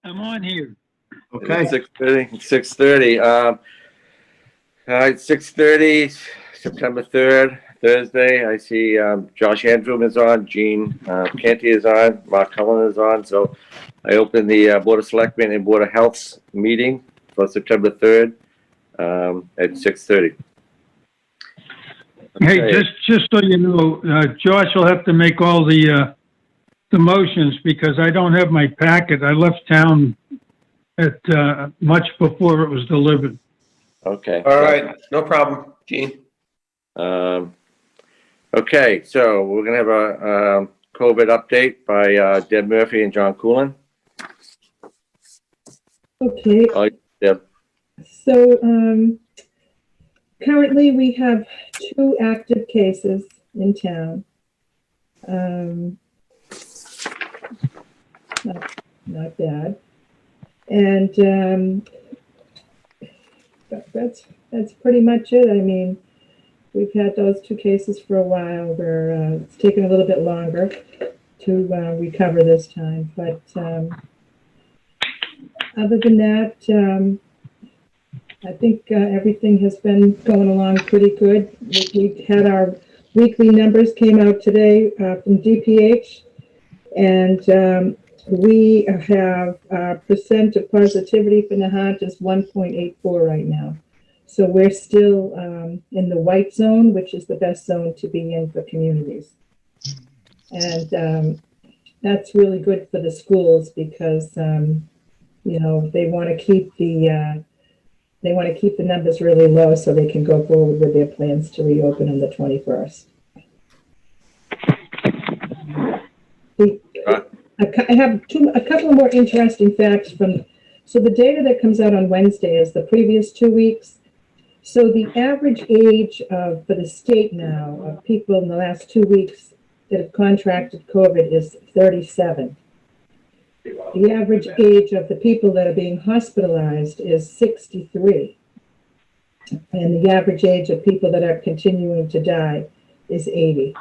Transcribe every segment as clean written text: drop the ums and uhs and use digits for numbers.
I'm on here. Okay. 6:30. All right, 6:30, September 3rd, Thursday. I see Josh Andrew is on, Gene Canty is on, Mark Cullen is on. So I open the Board of Selectmen and Board of Health's meeting for September 3rd at 6:30. Hey, just so you know, Josh will have to make all the motions because I don't have my packet. I left town at much before it was delivered. Okay. All right. No problem, Gene. Okay, so we're gonna have a COVID update by Deb Murphy and John Coolin. Okay. Oh, Deb. So currently we have 2 active cases in town. Not bad. And that's pretty much it. I mean, we've had those 2 cases for a while where it's taken a little bit longer to recover this time. But other than that, I think everything has been going along pretty good. We had our weekly numbers came out today from DPH, and we have percent of positivity for Nahant is 1.84 right now. So we're still in the white zone, which is the best zone to be in for communities. And that's really good for the schools because, you know, they want to keep the numbers really low so they can go forward with their plans to reopen on the 21st. I have a couple more interesting facts so the data that comes out on Wednesday is the previous 2 weeks. So the average age for the state now of people in the last 2 weeks that have contracted COVID is 37. The average age of the people that are being hospitalized is 63. And the average age of people that are continuing to die is 80.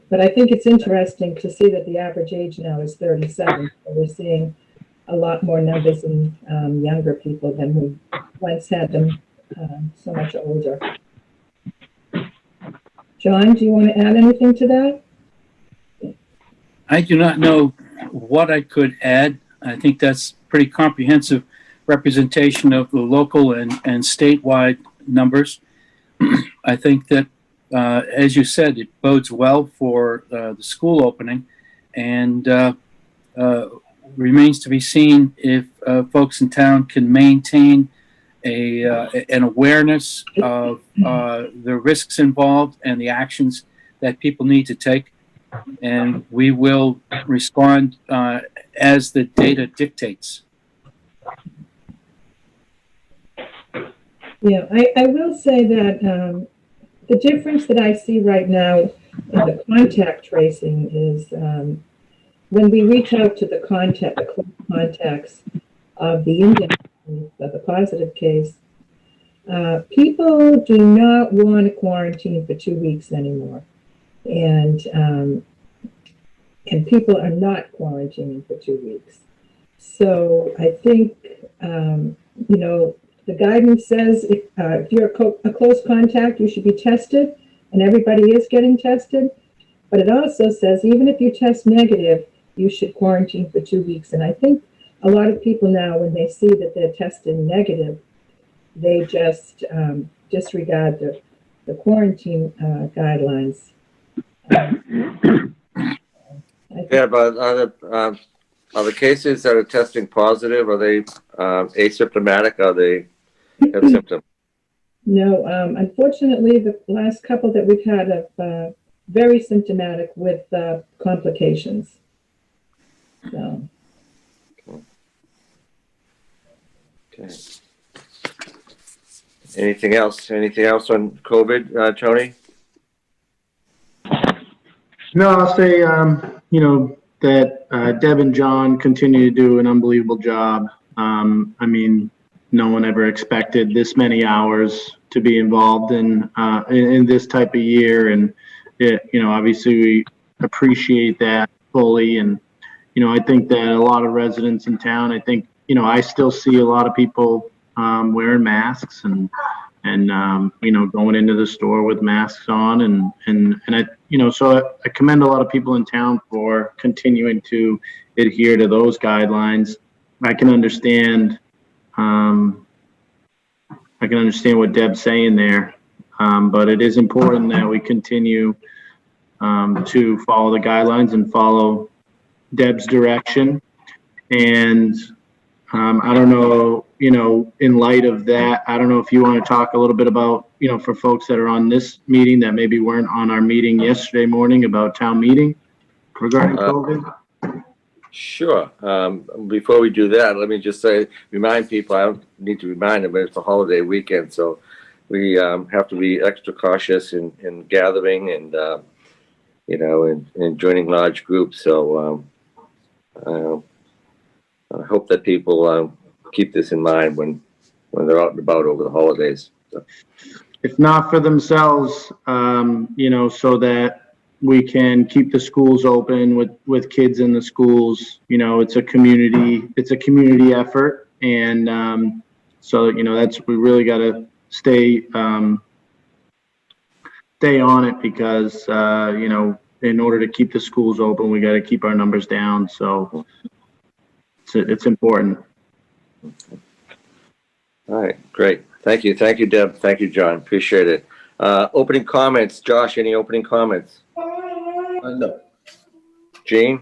But I think it's interesting to see that the average age now is 37. So we're seeing a lot more numbers in younger people than we once had them so much older. John, do you want to add anything to that? I do not know what I could add. I think that's pretty comprehensive representation of the local and statewide numbers. I think that, as you said, it bodes well for the school opening, and remains to be seen if folks in town can maintain an awareness of the risks involved and the actions that people need to take. And we will respond as the data dictates. Yeah, I will say that the difference that I see right now in the contact tracing is when we reach out to the close contacts of the index of the positive case, people do not want to quarantine for 2 weeks anymore. And people are not quarantining for 2 weeks. So I think, you know, the guidance says if you're a close contact, you should be tested, and everybody is getting tested. But it also says even if you test negative, you should quarantine for 2 weeks. And I think a lot of people now, when they see that they're testing negative, they just disregard the quarantine guidelines. Yeah, but are the cases that are testing positive, are they asymptomatic? Are they have symptoms? No, unfortunately, the last couple that we've had have very symptomatic with complications. So. Okay. Anything else? Anything else on COVID, Tony? No, I'll say, you know, that Deb and John continue to do an unbelievable job. I mean, no one ever expected this many hours to be involved in this type of year, and it, you know, obviously we appreciate that fully. And I think that a lot of residents in town, I think, I still see a lot of people wearing masks and going into the store with masks on and I, so I commend a lot of people in town for continuing to adhere to those guidelines. I can understand what Deb's saying there, but it is important that we continue to follow the guidelines and follow Deb's direction. And I don't know, in light of that, I don't know if you want to talk a little bit about, for folks that are on this meeting that maybe weren't on our meeting yesterday morning about town meeting regarding COVID. Sure. Before we do that, let me just remind people, I don't need to remind them, but it's a holiday weekend, so we have to be extra cautious in gathering and, and joining large groups. So I hope that people keep this in mind when they're out and about over the holidays. So. If not for themselves, so that we can keep the schools open with kids in the schools. It's a community effort. And so, we really got to stay on it because, in order to keep the schools open, we got to keep our numbers down. So it's important. All right, great. Thank you, Deb. Thank you, John. Appreciate it. Opening comments, Josh. Any opening comments? No. Gene?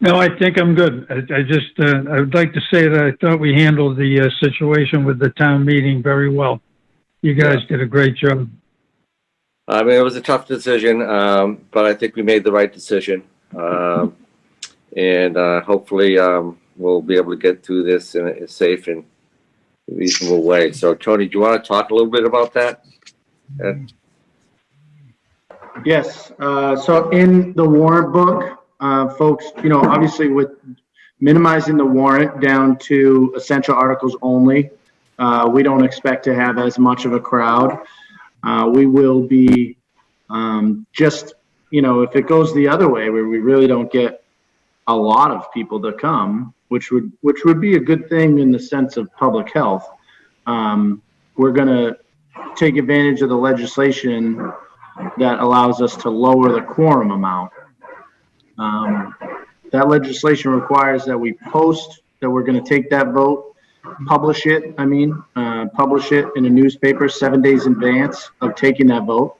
No, I think I'm good. I just, I would like to say that I thought we handled the situation with the town meeting very well. You guys did a great job. I mean, it was a tough decision, but I think we made the right decision. And hopefully we'll be able to get through this in a safe and reasonable way. So, Tony, do you want to talk a little bit about that? Yes. So in the warrant book, folks, obviously with minimizing the warrant down to essential articles only, we don't expect to have as much of a crowd. We will be just, if it goes the other way where we really don't get a lot of people to come, which would be a good thing in the sense of public health. We're going to take advantage of the legislation that allows us to lower the quorum amount. That legislation requires that we post that we're going to take that vote, publish it in a newspaper 7 days in advance of taking that vote.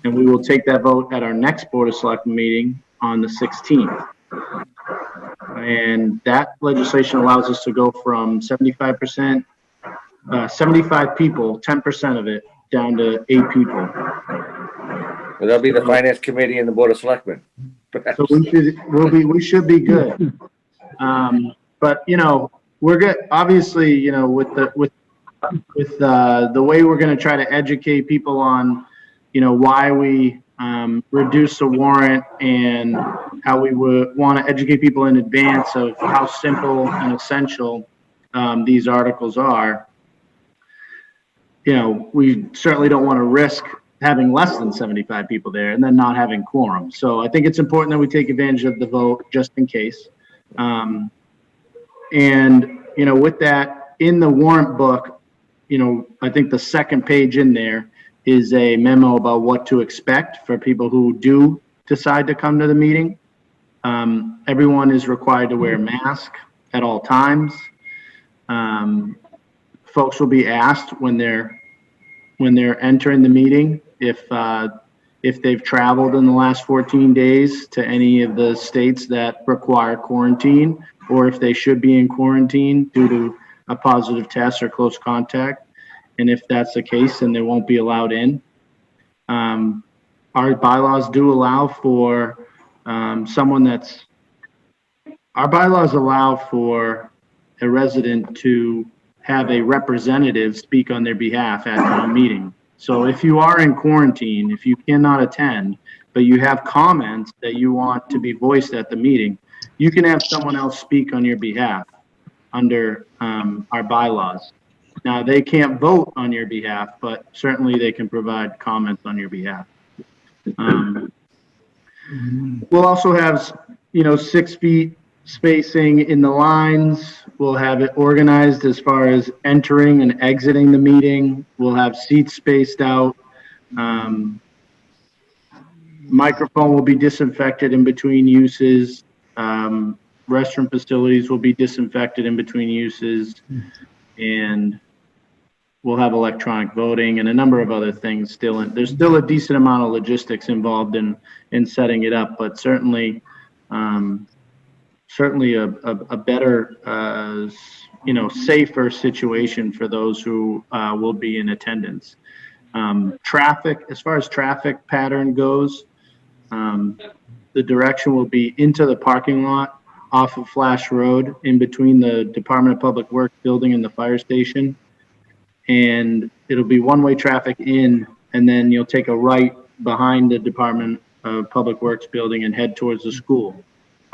And we will take that vote at our next Board of Selectmen meeting on the 16th. And that legislation allows us to go from 75 people, 10% of it, down to 8 people. Well, that'll be the Finance Committee and the Board of Selectmen. So we should be good. But we're good. Obviously, with the way we're going to try to educate people on, why we reduce the warrant and how we would want to educate people in advance of how simple and essential these articles are. We certainly don't want to risk having less than 75 people there and then not having quorum. So I think it's important that we take advantage of the vote just in case. And, with that in the warrant book, I think the second page in there is a memo about what to expect for people who do decide to come to the meeting. Everyone is required to wear a mask at all times. Folks will be asked when they're entering the meeting if they've traveled in the last 14 days to any of the states that require quarantine, or if they should be in quarantine due to a positive test or close contact. And if that's the case, then they won't be allowed in. Our bylaws do allow for our bylaws allow for a resident to have a representative speak on their behalf at town meeting. So if you are in quarantine, if you cannot attend, but you have comments that you want to be voiced at the meeting, you can have someone else speak on your behalf under our bylaws. Now, they can't vote on your behalf, but certainly they can provide comments on your behalf. We'll also have 6 feet spacing in the lines. We'll have it organized as far as entering and exiting the meeting. We'll have seats spaced out. Microphone will be disinfected in between uses. Restroom facilities will be disinfected in between uses. And we'll have electronic voting and a number of other things still. There's still a decent amount of logistics involved in setting it up, but certainly a better, safer situation for those who will be in attendance. Traffic, as far as traffic pattern goes, the direction will be into the parking lot off of Flash Road in between the Department of Public Works building and the fire station. And it'll be one-way traffic in, and then you'll take a right behind the Department of Public Works building and head towards the school.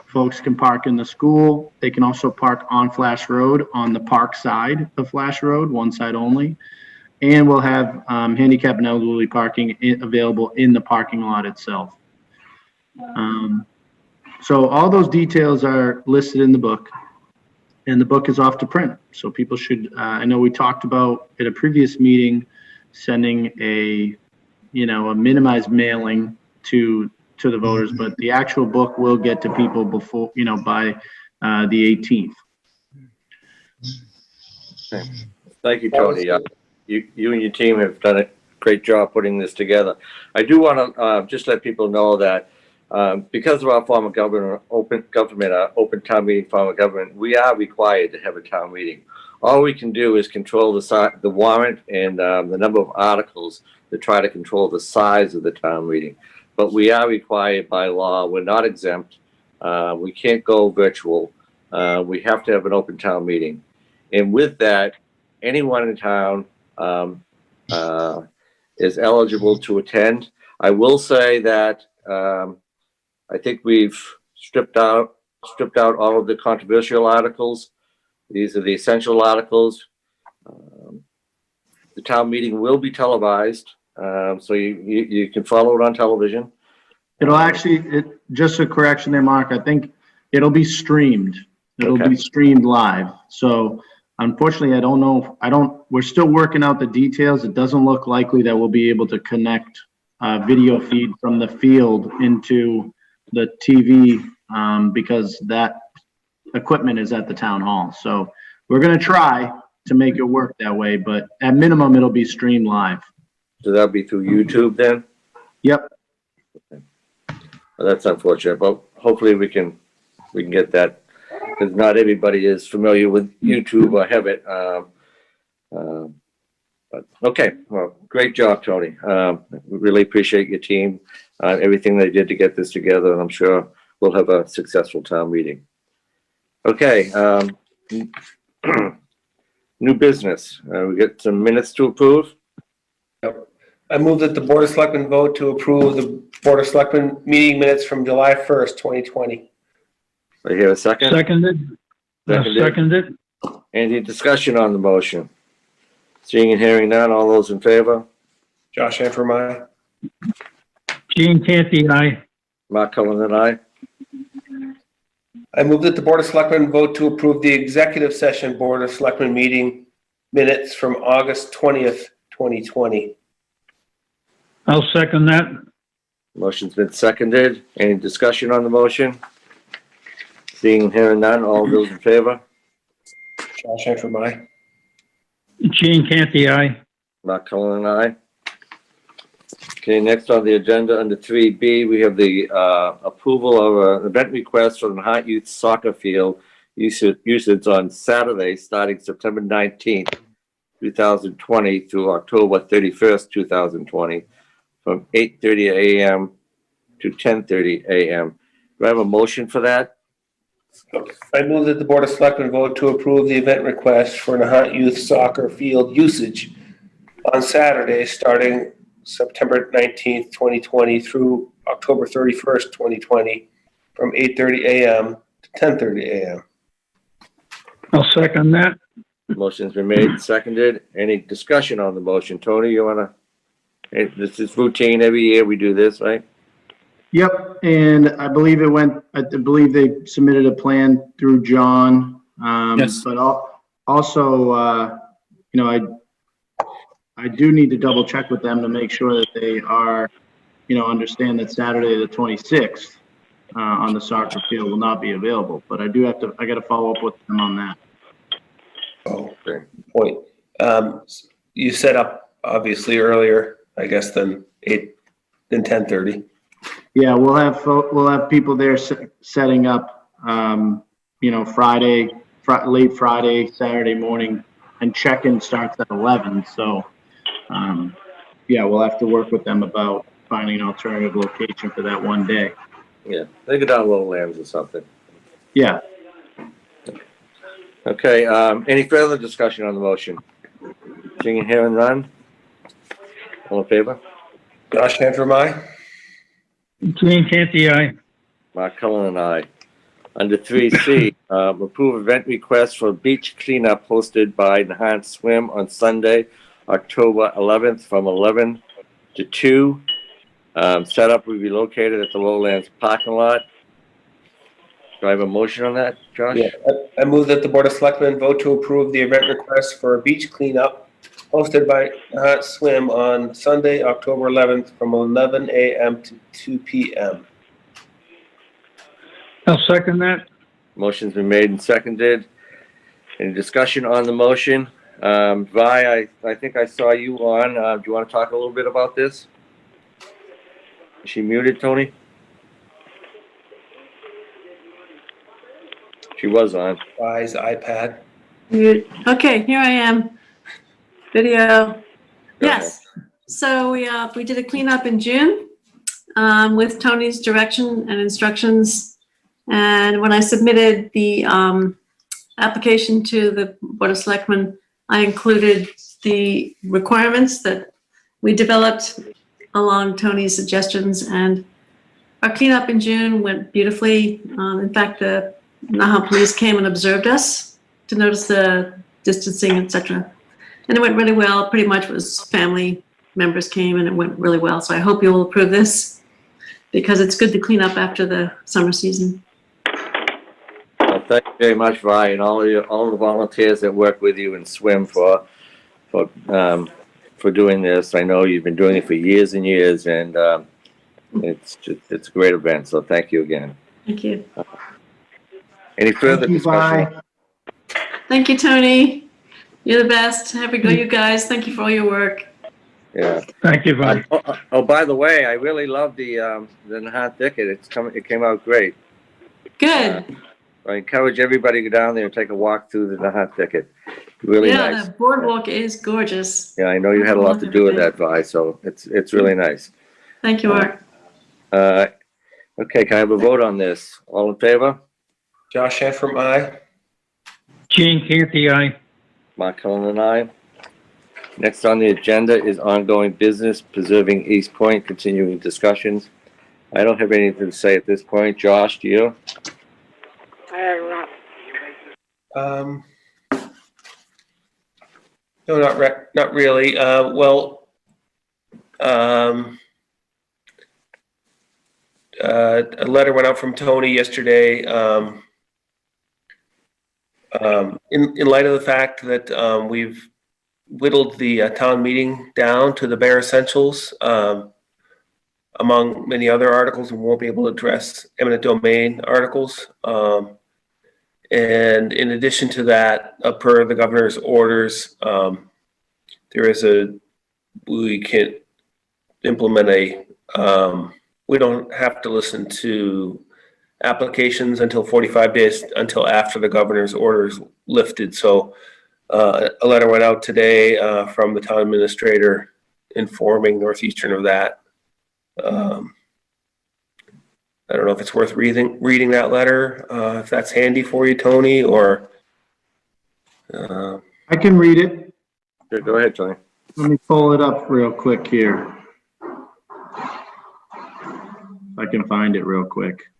Folks can park in the school. They can also park on Flash Road on the park side of Flash Road, one side only. And we'll have handicap and elderly parking available in the parking lot itself. So all those details are listed in the book, and the book is off to print. So people should, I know we talked about at a previous meeting, sending a minimized mailing to the voters, but the actual book will get to people before, by the 18th. Thank you, Tony. You and your team have done a great job putting this together. I do want to just let people know that because of our form of government, open town meeting form of government, we are required to have a town meeting. All we can do is control the warrant and the number of articles to try to control the size of the town meeting. But we are required by law. We're not exempt. We can't go virtual. We have to have an open town meeting. And with that, anyone in town is eligible to attend. I will say that I think we've stripped out all of the controversial articles. These are the essential articles. The town meeting will be televised, so you can follow it on television. It'll actually, just a correction there, Mark, I think it'll be streamed. It'll be streamed live. So unfortunately, we're still working out the details. It doesn't look likely that we'll be able to connect video feed from the field into the TV because that equipment is at the town hall. So we're going to try to make it work that way, but at minimum, it'll be streamed live. So that'll be through YouTube then? Yep. Well, that's unfortunate, but hopefully we can get that, because not everybody is familiar with YouTube or have it. But okay, well, great job, Tony. We really appreciate your team, everything they did to get this together, and I'm sure we'll have a successful town meeting. Okay, new business. We got some minutes to approve. Yep. I move that the Board of Selectmen vote to approve the Board of Selectmen meeting minutes from July 1st, 2020. I hear a second. Seconded. Seconded. Any discussion on the motion? Seeing and hearing none, all those in favor? Josh Hanford, aye. Gene Canty, aye. Mark Cullen and I. I move that the Board of Selectmen vote to approve the executive session Board of Selectmen meeting minutes from August 20th, 2020. I'll second that. Motion's been seconded. Any discussion on the motion? Seeing and hearing none, all those in favor? Josh Hanford, aye. Gene Canty, aye. Mark Cullen and I. Okay, next on the agenda under 3B, we have the approval of an event request for the Nahant Youth Soccer Field usage on Saturday, starting September 19th, 2020 through October 31st, 2020, from 8:30 a.m. to 10:30 a.m. Do I have a motion for that? I move that the Board of Selectmen vote to approve the event request for Nahant Youth Soccer Field usage on Saturday, starting September 19th, 2020 through October 31st, 2020, from 8:30 a.m. to 10:30 a.m. I'll second that. Motion's been made and seconded. Any discussion on the motion? Tony, you wanna? This is routine. Every year we do this, right? Yep, and I believe I believe they submitted a plan through John. Yes. But also, you know, I do need to double check with them to make sure that they are, you know, understand that Saturday the 26th on the soccer field will not be available. But I got to follow up with them on that. Oh, point. You set up obviously earlier, I guess, than 10:30. Yeah, we'll have people there setting up, you know, late Friday, Saturday morning, and check-in starts at 11. So, yeah, we'll have to work with them about finding an alternative location for that one day. Yeah, they go down Lowlands or something. Yeah. Okay, any further discussion on the motion? Seeing and hearing none? All in favor? Josh Antrim, aye. Gene Canty, aye. Mark Cullen and I. Under 3C, approve event request for beach cleanup hosted by Nahant Swim on Sunday, October 11th from 11 to 2. Setup will be located at the Lowlands parking lot. Do I have a motion on that, Josh? Yeah, I move that the Board of Selectmen vote to approve the event request for a beach cleanup hosted by Nahant Swim on Sunday, October 11th from 11 a.m. to 2 p.m. I'll second that. Motion's been made and seconded. Any discussion on the motion? Vi, I think I saw you on. Do you want to talk a little bit about this? Is she muted, Tony? She was on. Buys iPad. Okay, here I am. Video. Yes. So we did a cleanup in June with Tony's direction and instructions. And when I submitted the application to the Board of Selectmen, I included the requirements that we developed along Tony's suggestions. And our cleanup in June went beautifully. In fact, the Nahant police came and observed us to notice the distancing, etc. And it went really well. Pretty much was family members came and it went really well. So I hope you will approve this because it's good to clean up after the summer season. Well, thank you very much, Vi, and all the volunteers that work with you and swim for doing this. I know you've been doing it for years and years, and it's a great event. So thank you again. Thank you. Any further discussion? Bye. Thank you, Tony. You're the best. Have a go, you guys. Thank you for all your work. Yeah. Thank you, Vi. Oh, by the way, I really love the Nahant thicket. It came out great. Good. I encourage everybody to go down there and take a walk through the Nahant thicket. Really Yeah, nice. the boardwalk is gorgeous. Yeah, I know you had a lot to do with that, Vi, so it's really nice. Thank you, Mark. Okay, can I have a vote on this? All in favor? Josh Antrim, aye. Gene Canty, aye. Mark Cullen and I. Next on the agenda is ongoing business, preserving East Point, continuing discussions. I don't have anything to say at this point. Josh, do you? No, not really. Well, a letter went out from Tony yesterday. In light of the fact that we've whittled the town meeting down to the bare essentials, among many other articles, we won't be able to address eminent domain articles. And in addition to that, per the governor's orders, we can implement we don't have to listen to applications until 45 days until after the governor's orders lifted. So a letter went out today from the town administrator informing Northeastern of that. I don't know if it's worth reading that letter, if that's handy for you, Tony, or. I can read it. Sure, go ahead, Tony. Let me pull it up real quick here. If I can find it real quick.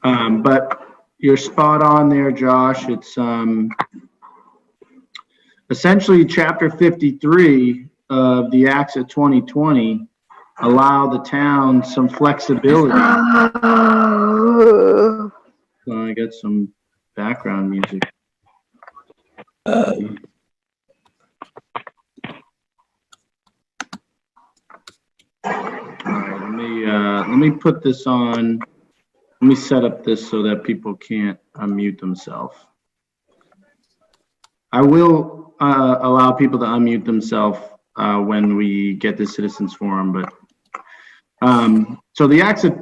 But you're spot on there, Josh. It's essentially Chapter 53 of the acts of 2020 allow the town some flexibility. So I got some background music. All right, let me put this on. Let me set up this so that people can't unmute themselves. I will allow people to unmute themselves when we get the citizens forum, but so the acts of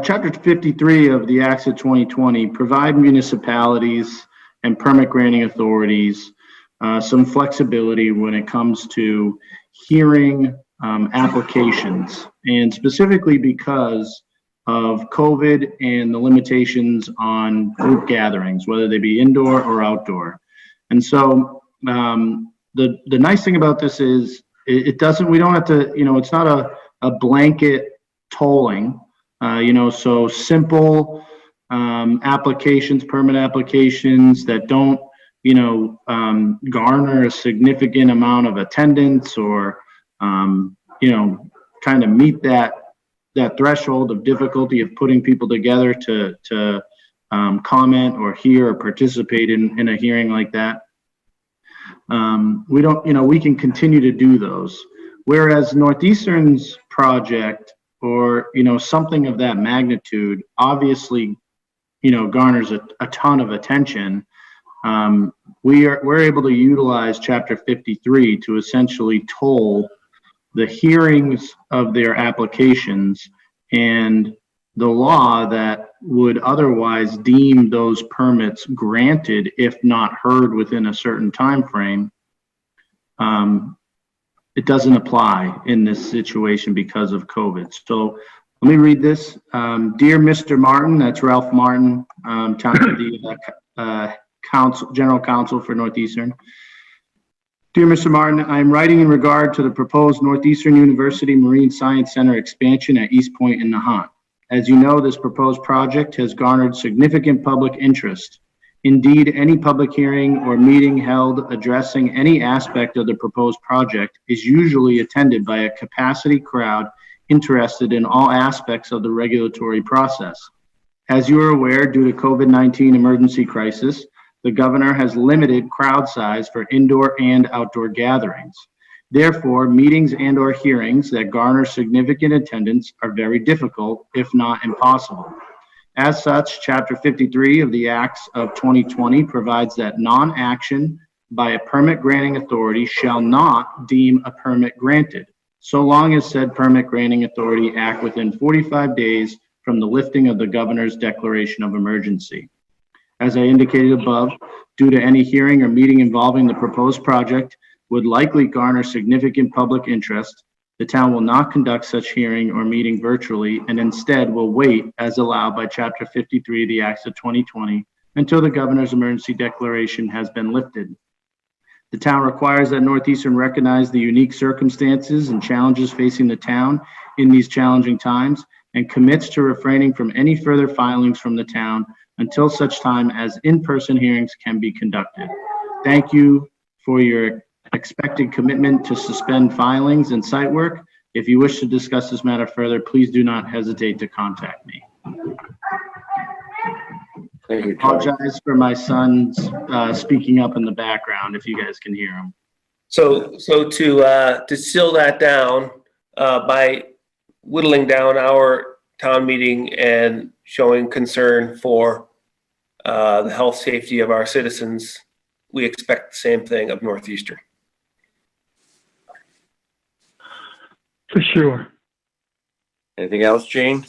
chapter 53 of the acts of 2020 provide municipalities and permit granting authorities some flexibility when it comes to hearing applications, and specifically because of COVID and the limitations on group gatherings, whether they be indoor or outdoor. And so the nice thing about this is we don't have to, it's not a blanket tolling, so simple applications, permit applications that don't, garner a significant amount of attendance or, kind of meet that threshold of difficulty of putting people together to comment or hear or participate in a hearing like that. We can continue to do those. Whereas Northeastern's project or, something of that magnitude obviously, garners a ton of attention. We're able to utilize Chapter 53 to essentially toll the hearings of their applications, and the law that would otherwise deem those permits granted if not heard within a certain time frame, it doesn't apply in this situation because of COVID. So let me read this. Dear Mr. Martin, that's Ralph Martin, General Counsel for Northeastern. Dear Mr. Martin, I am writing in regard to the proposed Northeastern University Marine Science Center expansion at East Point in Nahant. As you know, this proposed project has garnered significant public interest. Indeed, any public hearing or meeting held addressing any aspect of the proposed project is usually attended by a capacity crowd interested in all aspects of the regulatory process. As you are aware, due to COVID-19 emergency crisis, the governor has limited crowd size for indoor and outdoor gatherings. Therefore, meetings and or hearings that garner significant attendance are very difficult, if not impossible. As such, Chapter 53 of the Acts of 2020 provides that non-action by a permit granting authority shall not deem a permit granted, so long as said permit granting authority act within 45 days from the lifting of the governor's declaration of emergency. As I indicated above, due to any hearing or meeting involving the proposed project would likely garner significant public interest, the town will not conduct such hearing or meeting virtually and instead will wait as allowed by Chapter 53 of the Acts of 2020 until the governor's emergency declaration has been lifted. The town requires that Northeastern recognize the unique circumstances and challenges facing the town in these challenging times and commits to refraining from any further filings from the town until such time as in-person hearings can be conducted. Thank you for your expected commitment to suspend filings and site work. If you wish to discuss this matter further, please do not hesitate to contact me. Thank you, I apologize for my son's speaking up in the background, if you guys can hear him. So to distill that down, by whittling down our town meeting and showing concern for the health safety of our citizens, we expect the same thing of Northeastern. For sure. Anything else, Gene?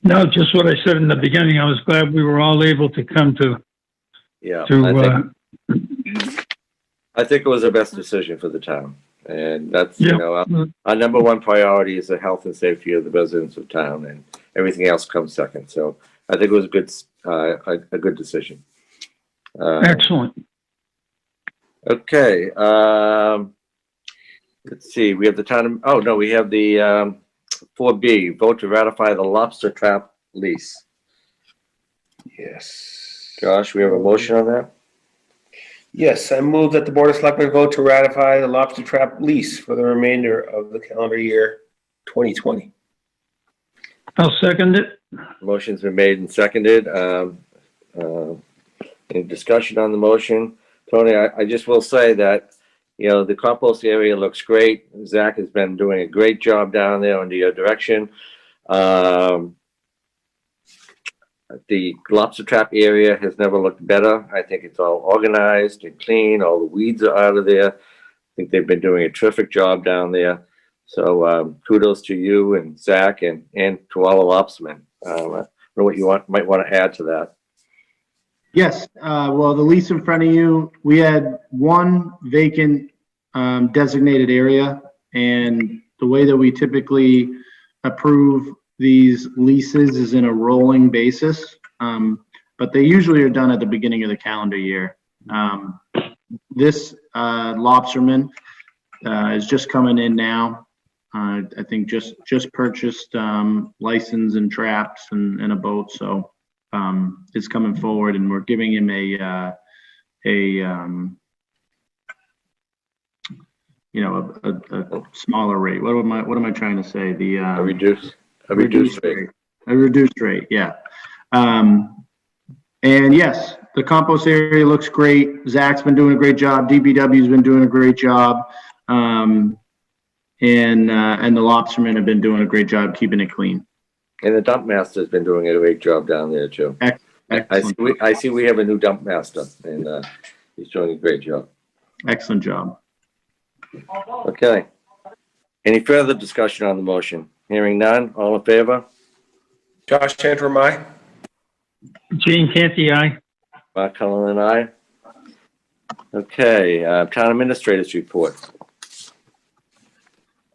No, just what I said in the beginning. I was glad we were all able to come to, Yeah. I think it was the best decision for the town. And that's, Yeah. Our number one priority is the health and safety of the residents of town, and everything else comes second. So I think it was a good decision. Excellent. Okay. Let's see. We have the town. We have the 4B, vote to ratify the Lobster Trap lease. Yes. Josh, we have a motion on that? Yes, I move that the Board of Selectmen vote to ratify the Lobster Trap lease for the remainder of the calendar year 2020. I'll second it. Motion's been made and seconded. Any discussion on the motion? Tony, I just will say that, you know, the compost area looks great. Zach has been doing a great job down there under your direction. The lobster trap area has never looked better. I think it's all organized and clean. All the weeds are out of there. I think they've been doing a terrific job down there. So kudos to you and Zach and to all the lobstermen. I don't know what you might want to add to that. Yes, well, the lease in front of you, we had one vacant designated area, and the way that we typically approve these leases is in a rolling basis, but they usually are done at the beginning of the calendar year. This lobsterman is just coming in now. I think just purchased license and traps and a boat, so is coming forward, and we're giving him a smaller rate. What am I trying to say? A reduced rate. A reduced rate, yeah. And yes, the compost area looks great. Zach's been doing a great job. DPW's been doing a great job. And the lobstermen have been doing a great job keeping it clean. And the dump master's been doing a great job down there too. I see we have a new dump master, and he's doing a great job. Excellent job. Okay. Any further discussion on the motion? Hearing none, all in favor? Josh Antrim, aye. Gene Canty, aye. Mark Cullen and I. Okay, town administrators report.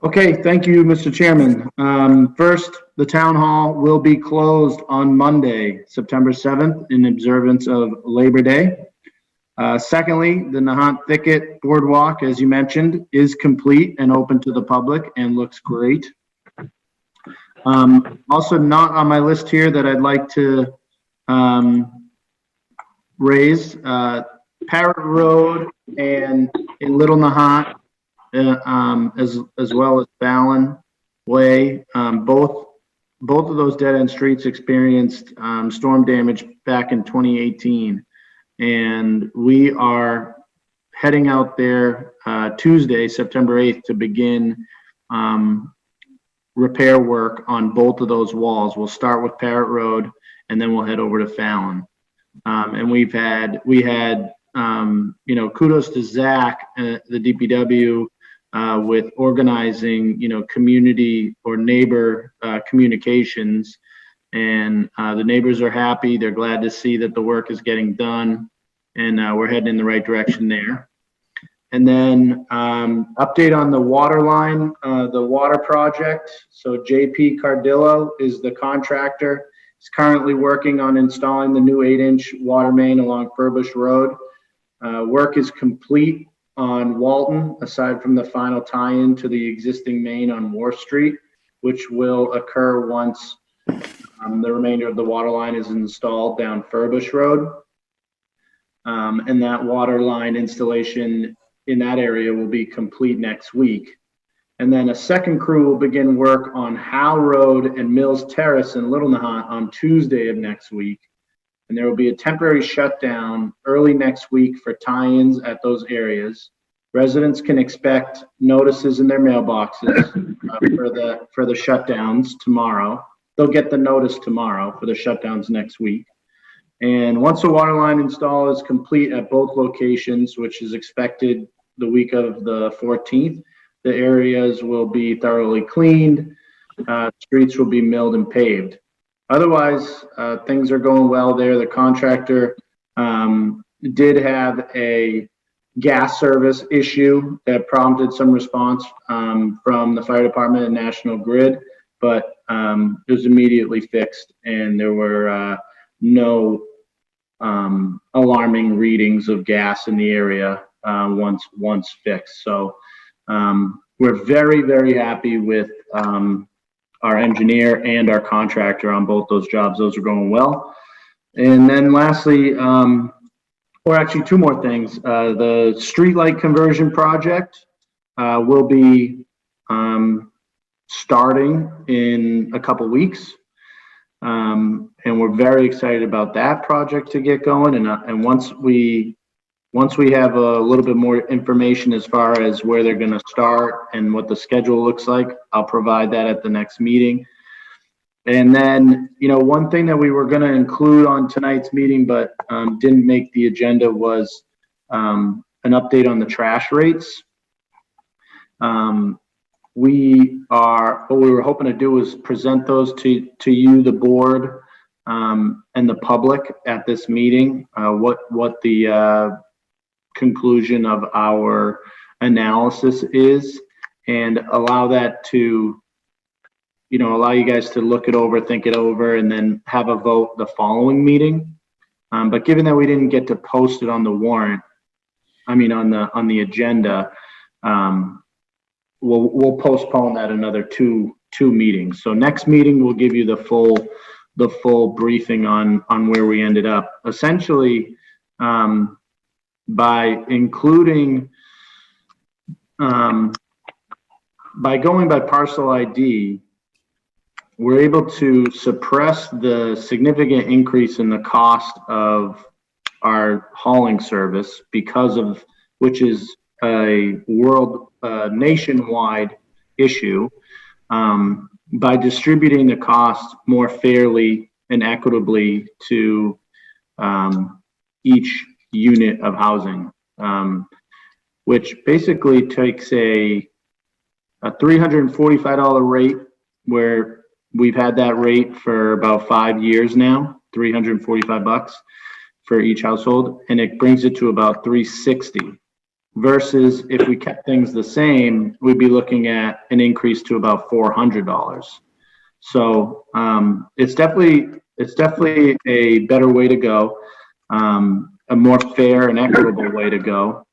Okay, thank you, Mr. Chairman. First, the town hall will be closed on Monday, September 7th, in observance of Labor Day. Secondly, the Nahant Thicket Boardwalk, as you mentioned, is complete and open to the public and looks great. Also not on my list here that I'd like to raise, Parrot Road and in Little Nahant, as well as Fallon Way, both of those dead-end streets experienced storm damage back in 2018, and we are heading out there Tuesday, September 8th, to begin repair work on both of those walls. We'll start with Parrot Road, and then we'll head over to Fallon. And we had kudos to Zach, the DPW, with organizing, community or neighbor communications. And the neighbors are happy. They're glad to see that the work is getting done, and we're heading in the right direction there. And then update on the water line, the water project. So JP Cardillo is the contractor. He's currently working on installing the new 8-inch water main along Furbush Road. Work is complete on Walton, aside from the final tie-in to the existing main on Wharf Street, which will occur once the remainder of the water line is installed down Furbush Road. And that water line installation in that area will be complete next week. And then a second crew will begin work on Howe Road and Mills Terrace in Little Nahant on Tuesday of next week. And there will be a temporary shutdown early next week for tie-ins at those areas. Residents can expect notices in their mailboxes for the shutdowns tomorrow. They'll get the notice tomorrow for the shutdowns next week. And once the water line install is complete at both locations, which is expected the week of the 14th, the areas will be thoroughly cleaned, streets will be milled and paved. Otherwise, things are going well there. The contractor did have a gas service issue that prompted some response from the fire department and National Grid, but it was immediately fixed, and there were no alarming readings of gas in the area once fixed. So we're very, very happy with our engineer and our contractor on both those jobs. Those are going well. And then lastly, or actually two more things. The streetlight conversion project will be starting in a couple weeks. And we're very excited about that project to get going. And once we have a little bit more information as far as where they're going to start and what the schedule looks like, I'll provide that at the next meeting. And then, one thing that we were going to include on tonight's meeting, but didn't make the agenda was an update on the trash rates. What we were hoping to do is present those to you, the board, and the public at this meeting, what the conclusion of our analysis is, and allow that to allow you guys to look it over, think it over, and then have a vote the following meeting. But given that we didn't get to post it on the warrant, on the agenda, we'll postpone that another two meetings. So next meeting, we'll give you the full briefing on where we ended up. Essentially, by including, by going by parcel ID, we're able to suppress the significant increase in the cost of our hauling service which is a nationwide issue, by distributing the cost more fairly and equitably to each unit of housing, which basically takes a $345 rate, where we've had that rate for about 5 years now, $345 for each household, and it brings it to about $360. Versus if we kept things the same, we'd be looking at an increase to about $400. So it's definitely a better way to go, a more fair and equitable way to go,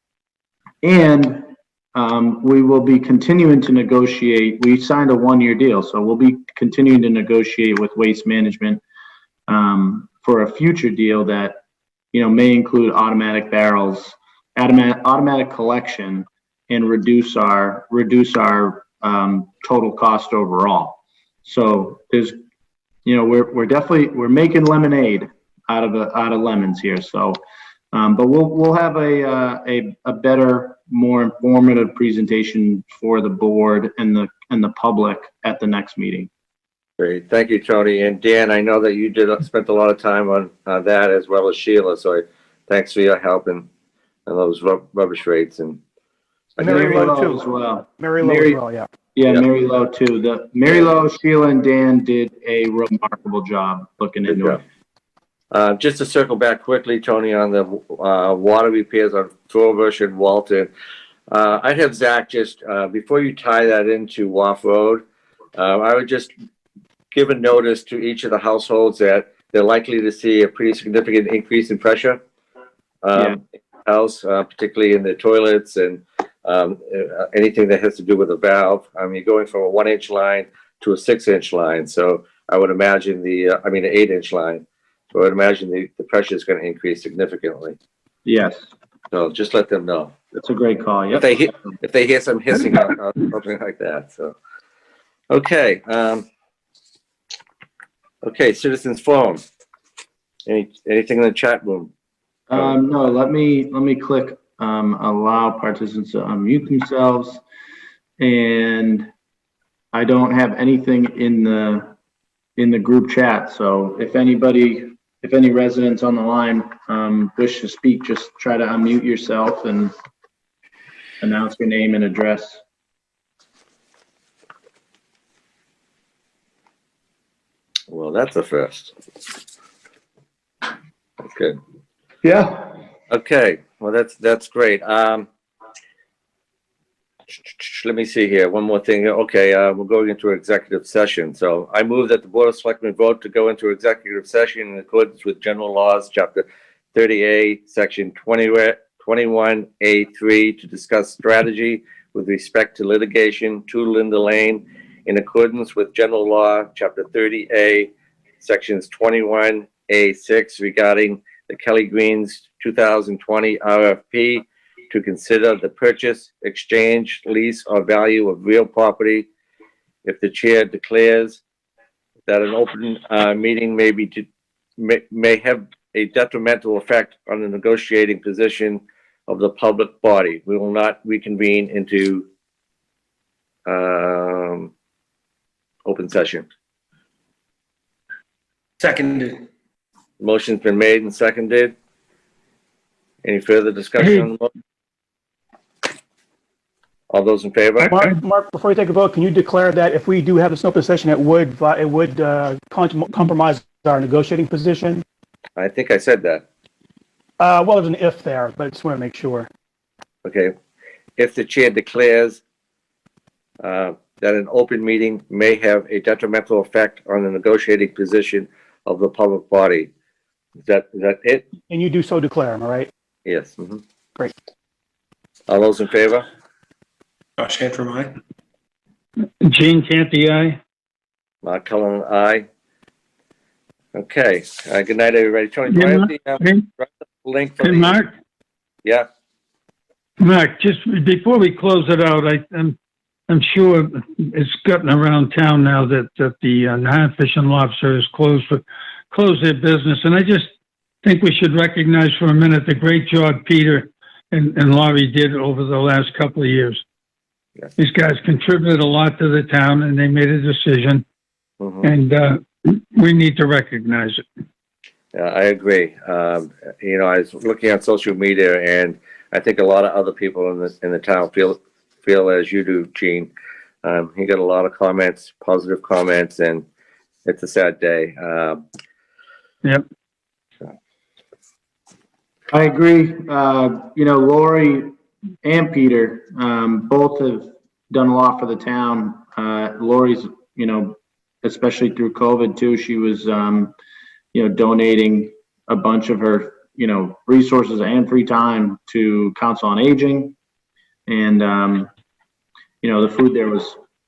and we will be continuing to negotiate. We signed a 1-year deal, so we'll be continuing to negotiate with Waste Management for a future deal that may include automatic barrels, automatic collection, and reduce our total cost overall. So there's, we're making lemonade out of lemons here. So, but we'll have a better, more informative presentation for the board and the public at the next meeting. Great. Thank you, Tony. And Dan, I know that you spent a lot of time on that, as well as Sheila. So thanks for your help and those rubbish rates. And Mary Lowe too. As well. Mary Lowe as well, yeah. Yeah, Mary Lowe too. Mary Lowe, Sheila, and Dan did a remarkable job looking into it. Just to circle back quickly, Tony, on the water repairs on Thorbush and Walton, I'd have Zach just, before you tie that into Waff Road, I would just give a notice to each of the households that they're likely to see a pretty significant increase in pressure in the house, particularly in the toilets and anything that has to do with a valve. I mean, going from a 1-inch line to a 6-inch line. So I would imagine an 8-inch line. So I would imagine the pressure is going to increase significantly. Yes. So just let them know. That's a great call. Yep. If they hear some hissing or something like that. So, okay. Okay. Citizens forum. Anything in the chat room? No. Let me click allow participants to unmute themselves, and I don't have anything in the group chat. So if any residents on the line wish to speak, just try to unmute yourself and announce your name and address. Well, that's a first. That's good. Yeah. Okay. Well, that's great. Let me see here. One more thing. Okay, we're going into executive session. So I move that the Board of Selectmen vote to go into executive session in accordance with General Laws, Chapter 30A, Section 21A3, to discuss strategy with respect to litigation to Linda Lane, in accordance with General Law, Chapter 30A, Sections 21A6, regarding the Kelly Greens 2020 RFP to consider the purchase, exchange, lease, or value of real property if the chair declares that an open meeting may have a detrimental effect on the negotiating position of the public body. We will not reconvene into open session. Seconded. Motion's been made and seconded. Any further discussion on the motion? All those in favor? Mark, before you take a vote, can you declare that if we do have this open session, it would compromise our negotiating position? I think I said that. Well, there's an if there, but I just want to make sure. Okay. If the chair declares that an open meeting may have a detrimental effect on the negotiating position of the public body. Is that it? And you do so declare, am I right? Yes. Mhm. Great. All those in favor? Josh Antrim, aye. Gene Canty, aye. Mark Cullen, aye. Okay. Good night, everybody. Tony, do I have the link for Hey, the... Mark, Yeah. Mark, just before we close it out, I'm sure it's gotten around town now that the Nahant Fish and Lobster is closed their business. And I just think we should recognize for a minute the great job Peter and Laurie did over the last couple of years. Yes. These guys contributed a lot to the town and they made a decision, and we need to recognize it. Yeah, I agree. You know, I was looking at social media, and I think a lot of other people in the town feel as you do, Gene. He got a lot of comments, positive comments, and it's a sad day. Yep. I agree. You know, Lori and Peter, both have done a lot for the town. Lori's, you know, especially through COVID too, she was, you know, donating a bunch of her, you know, resources and free time to Council on Aging. And, you know, the food there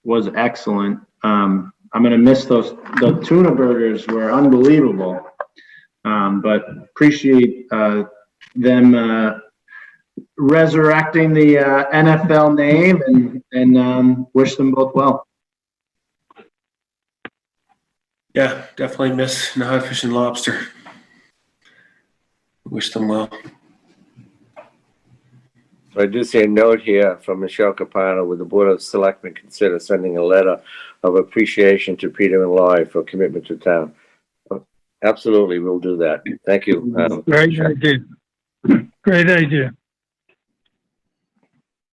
was excellent. I'm going to miss the tuna burgers were unbelievable. But appreciate, them, resurrecting the, NFL name and wish them both well. Yeah, definitely miss Nahant Fish and Lobster. Wish them well. So I do see a note here from Michelle Capano: with the Board of Selectmen consider sending a letter of appreciation to Peter and Laurie for commitment to town. Absolutely, we'll do that. Thank you. Great idea. Great idea.